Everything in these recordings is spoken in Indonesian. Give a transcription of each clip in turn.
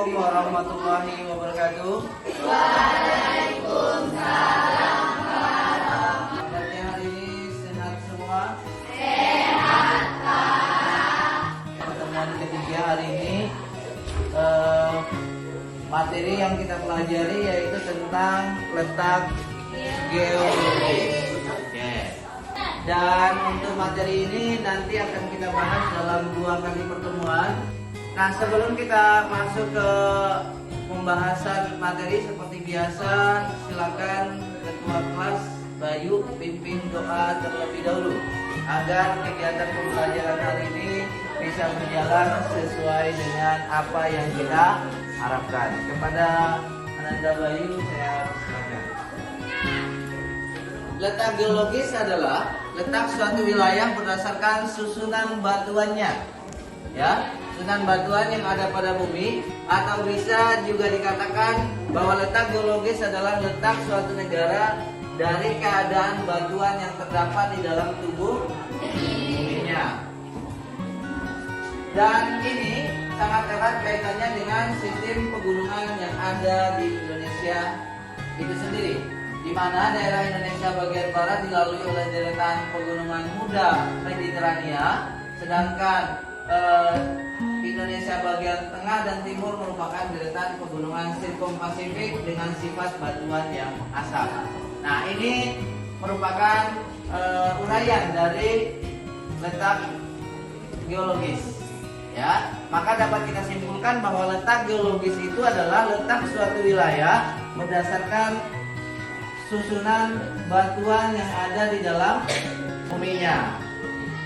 Assalamualaikum warahmatullahi wabarakatuh. Waalaikumsalam warahmatullahi. Kabarnya hari ini sehat semua? Sehat Pak. Pertemuan ketiga hari ini materi yang kita pelajari yaitu tentang letak geologis. Oke. Dan untuk materi ini nanti akan kita bahas dalam 2 kali pertemuan. Nah, sebelum kita masuk ke pembahasan materi seperti biasa, silakan Ketua Kelas Bayu pimpin doa terlebih dahulu agar kegiatan pembelajaran hari ini bisa berjalan sesuai dengan apa yang kita harapkan. Kepada Ananda Bayu saya silakan. Letak geologis adalah letak suatu wilayah berdasarkan susunan batuannya. Ya, susunan batuan yang ada pada bumi, atau bisa juga dikatakan bahwa letak geologis adalah letak suatu negara dari keadaan batuan yang terdapat di dalam tubuh buminya. Dan ini sangat erat kaitannya dengan sistem pegunungan yang ada di Indonesia itu sendiri, di mana daerah Indonesia bagian barat dilalui oleh deretan pegunungan muda Mediterania, sedangkan Indonesia bagian tengah dan timur merupakan deretan pegunungan sirkumpasifik dengan sifat batuan yang asam. Nah, ini merupakan uraian dari letak geologis. Ya, maka dapat kita simpulkan bahwa letak geologis itu adalah letak suatu wilayah berdasarkan susunan batuan yang ada di dalam buminya.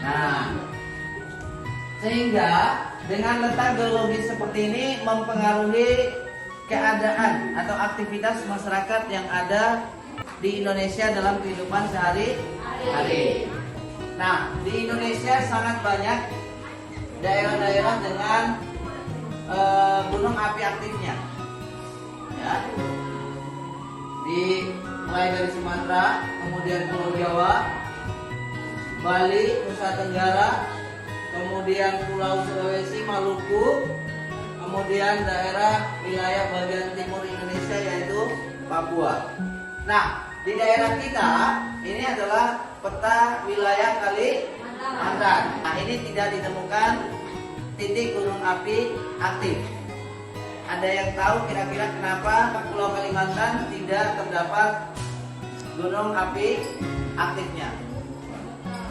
Nah, sehingga dengan letak geologis seperti ini mempengaruhi keadaan atau aktivitas masyarakat yang ada di Indonesia dalam kehidupan sehari-hari. Nah, di Indonesia sangat banyak daerah-daerah dengan gunung api aktifnya. Ya. Mulai dari Sumatera, kemudian Pulau Jawa, Bali, Nusa Tenggara, kemudian Pulau Sulawesi, Maluku, kemudian daerah wilayah bagian timur Indonesia yaitu Papua. Nah, di daerah kita ini adalah peta wilayah Kalimantan. Nah, ini tidak ditemukan titik gunung api aktif. Ada yang tahu kira-kira kenapa Pulau Kalimantan tidak terdapat gunung api aktifnya?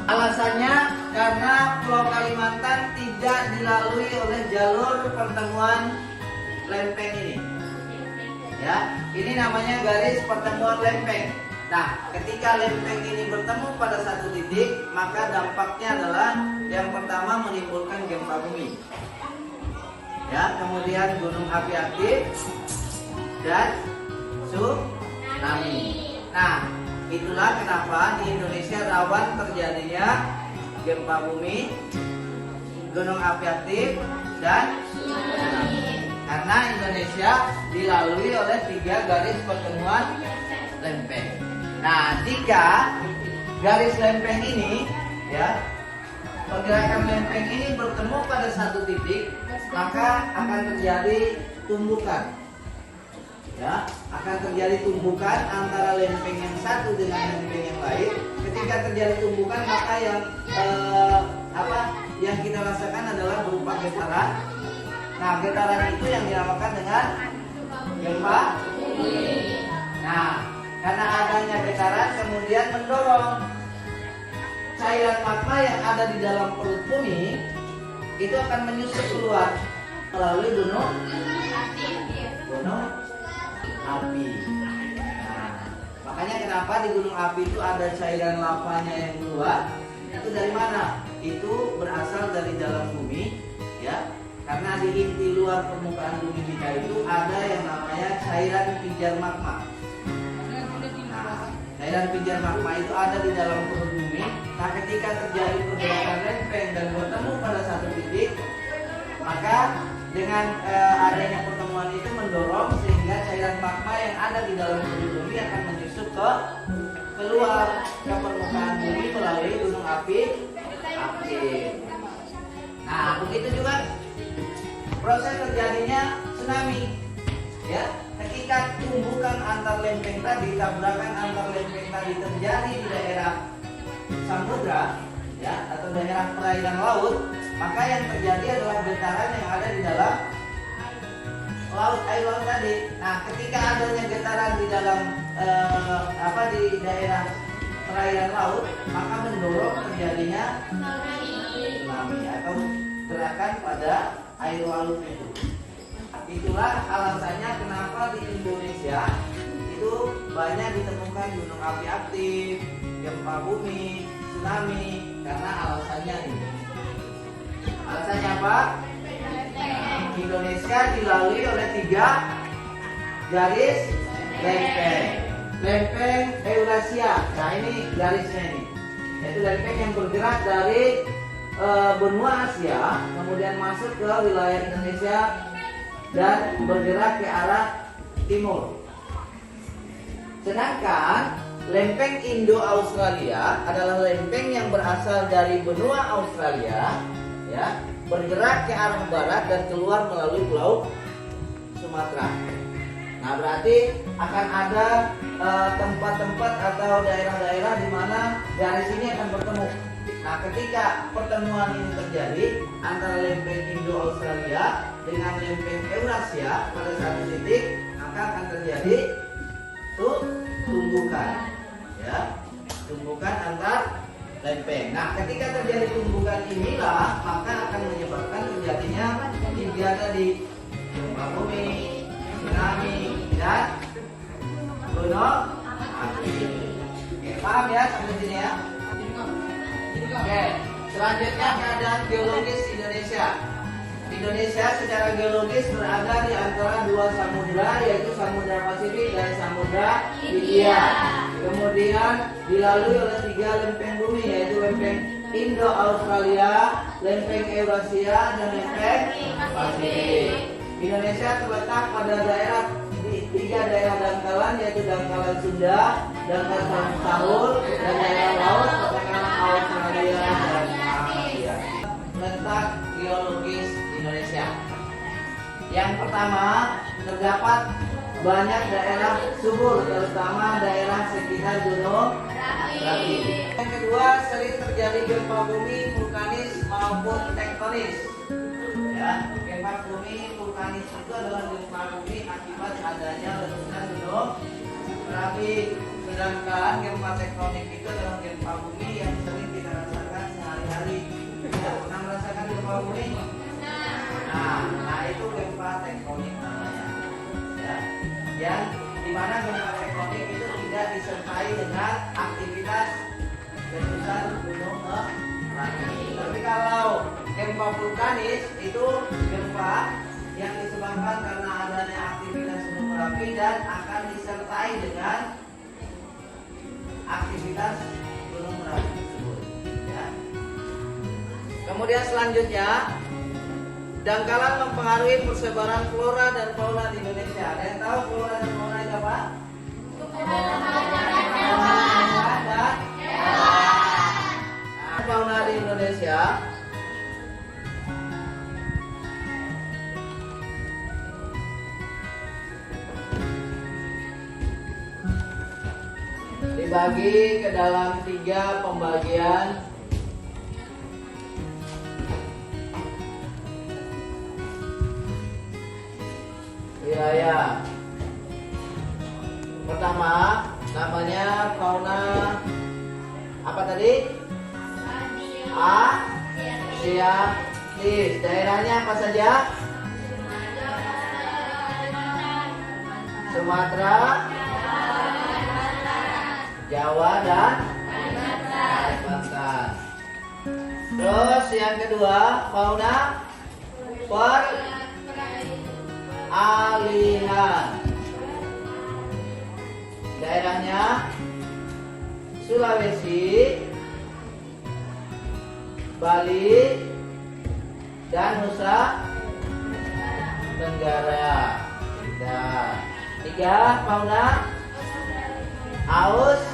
Alasannya karena Pulau Kalimantan tidak dilalui oleh jalur pertemuan lempeng ini. Ya, ini namanya garis pertemuan lempeng. Nah, ketika lempeng ini bertemu pada satu titik, maka dampaknya adalah yang pertama menimbulkan gempa bumi. Ya, kemudian gunung api aktif dan tsunami. Nah, itulah kenapa di Indonesia rawan terjadinya gempa bumi, gunung api aktif, dan tsunami. Karena Indonesia dilalui oleh 3 garis pertemuan lempeng. Nah, 3 garis lempeng ini, ya, pergerakan lempeng ini bertemu pada satu titik, maka akan terjadi tumbukan. Ya, akan terjadi tumbukan antara lempeng yang satu dengan lempeng yang lain. Ketika terjadi tumbukan, maka yang kita rasakan adalah berupa getaran. Nah, getaran itu yang dinamakan dengan gempa bumi. Nah, karena adanya getaran kemudian mendorong cairan magma yang ada di dalam perut bumi itu akan menyusup keluar melalui gunung api. Nah, makanya kenapa di gunung api itu ada cairan lavanya yang keluar? Itu dari mana? Itu berasal dari dalam bumi, ya. Karena di inti luar permukaan bumi kita itu ada yang namanya cairan pijar magma. Nah, cairan pijar magma itu ada di dalam perut bumi. Nah, ketika terjadi pergerakan lempeng dan bertemu pada satu titik, maka dengan adanya pertemuan itu mendorong sehingga cairan magma yang ada di dalam perut bumi akan menyusup keluar ke permukaan bumi melalui gunung api aktif. Nah, begitu juga proses terjadinya tsunami. Ya, ketika tumbukan antar lempeng tadi, tabrakan antar lempeng tadi terjadi di daerah samudra, ya, atau daerah perairan laut, maka yang terjadi adalah getaran yang ada di dalam laut, air laut tadi. Nah, ketika adanya getaran di dalam di daerah perairan laut, maka mendorong terjadinya tsunami atau gerakan pada air laut itu. Itulah alasannya kenapa di Indonesia itu banyak ditemukan gunung api aktif, gempa bumi, tsunami, karena alasannya ini. Alasannya apa? Indonesia dilalui oleh 3 garis lempeng. Lempeng Eurasia. Nah, ini garisnya ini. Yaitu lempeng yang bergerak dari benua Asia, kemudian masuk ke wilayah Indonesia dan bergerak ke arah timur. Sedangkan lempeng Indo-Australia adalah lempeng yang berasal dari benua Australia, ya, bergerak ke arah barat dan keluar melalui Pulau Sumatera. Nah, berarti akan ada tempat-tempat atau daerah-daerah di mana garis ini akan bertemu. Nah, ketika pertemuan ini terjadi antara lempeng Indo-Australia dengan lempeng Eurasia pada satu titik, maka akan terjadi tumbukan, ya, tumbukan antar lempeng. Nah, ketika terjadi tumbukan inilah maka akan menyebabkan terjadinya 3 tadi, gempa bumi, tsunami, dan gunung api. Oke, paham ya sampai sini ya? Oke, selanjutnya keadaan geologis Indonesia. Indonesia secara geologis berada di antara 2 samudra, yaitu Samudra Pasifik dan Samudra Hindia. Kemudian dilalui oleh 3 lempeng bumi, yaitu lempeng Indo-Australia, lempeng Eurasia, dan lempeng Pasifik. Indonesia terletak pada daerah 3 daerah dangkalan, yaitu dangkalan Sunda, dangkalan Sahul, dan daerah laut pertengahan Australia dan Asia. Letak geologis Indonesia. Yang pertama, terdapat banyak daerah subur, terutama daerah sekitar Gunung Merapi. Yang kedua, sering terjadi gempa bumi vulkanis maupun tektonis. Ya, gempa bumi vulkanis itu adalah gempa bumi akibat adanya letusan Gunung Merapi. Sedangkan gempa tektonik itu adalah gempa bumi yang sering kita rasakan sehari-hari. Tidak pernah merasakan gempa bumi? Nah, itu gempa tektonik namanya. Ya, yang dimana gempa tektonik itu tidak disertai dengan aktivitas letusan gunung Merapi. Tapi kalau gempa vulkanis itu gempa yang disebabkan karena adanya aktivitas gunung Merapi dan akan disertai dengan aktivitas gunung Merapi tersebut. Ya. Kemudian selanjutnya, dangkalan mempengaruhi persebaran flora dan fauna di Indonesia. Ada yang tahu flora dan fauna itu apa? Fauna di Indonesia dibagi ke dalam 3 pembagian wilayah. Pertama, namanya fauna apa tadi? Asiatis. Daerahnya apa saja? Sumatera, Jawa, dan Kalimantan. Terus yang kedua, fauna peralihan. Daerahnya Sulawesi, Bali, dan Nusa Tenggara. Tiga, fauna Australis.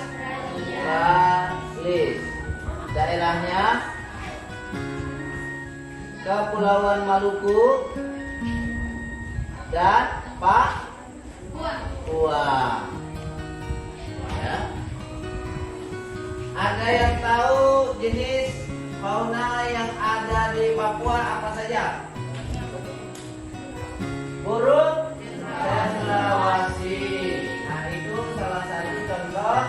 Daerahnya Kepulauan Maluku, dan Papua. Ya. Ada yang tahu jenis fauna yang ada di Papua apa saja? Burung cendrawasih. Nah, itu salah satu contoh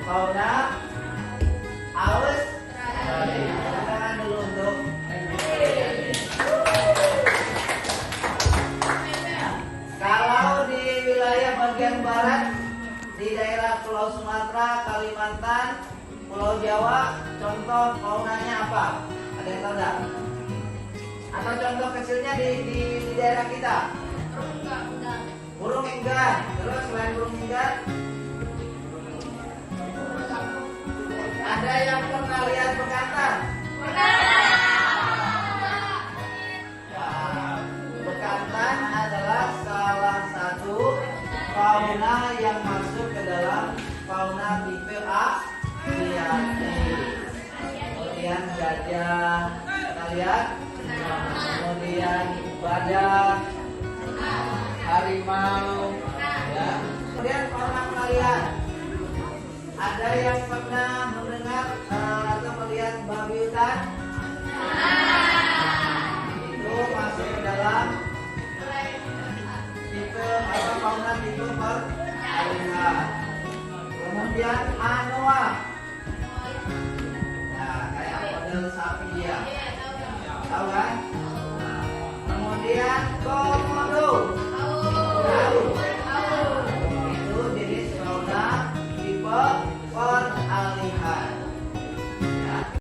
fauna Australia. Tangan dulu untuk kalau di wilayah bagian barat di daerah Pulau Sumatera, Kalimantan, Pulau Jawa, contoh faunanya apa? Ada yang tahu enggak? Atau contoh kecilnya di daerah kita? Burung enggan. Terus selain burung enggan, ada yang pernah lihat bekantan? Bekantan adalah salah satu fauna yang masuk ke dalam fauna tipe Asiatic. Kemudian gajah, kita lihat. Kemudian badak, harimau, ya. Kemudian fauna pengalian. Ada yang pernah mendengar atau melihat babi hutan? Itu masuk ke dalam tipe atau fauna tipe peralihan. Kemudian anoa, nah kayak model sapi dia, tahu kan? Nah, kemudian komodo, tahu? Itu jenis fauna tipe peralihan.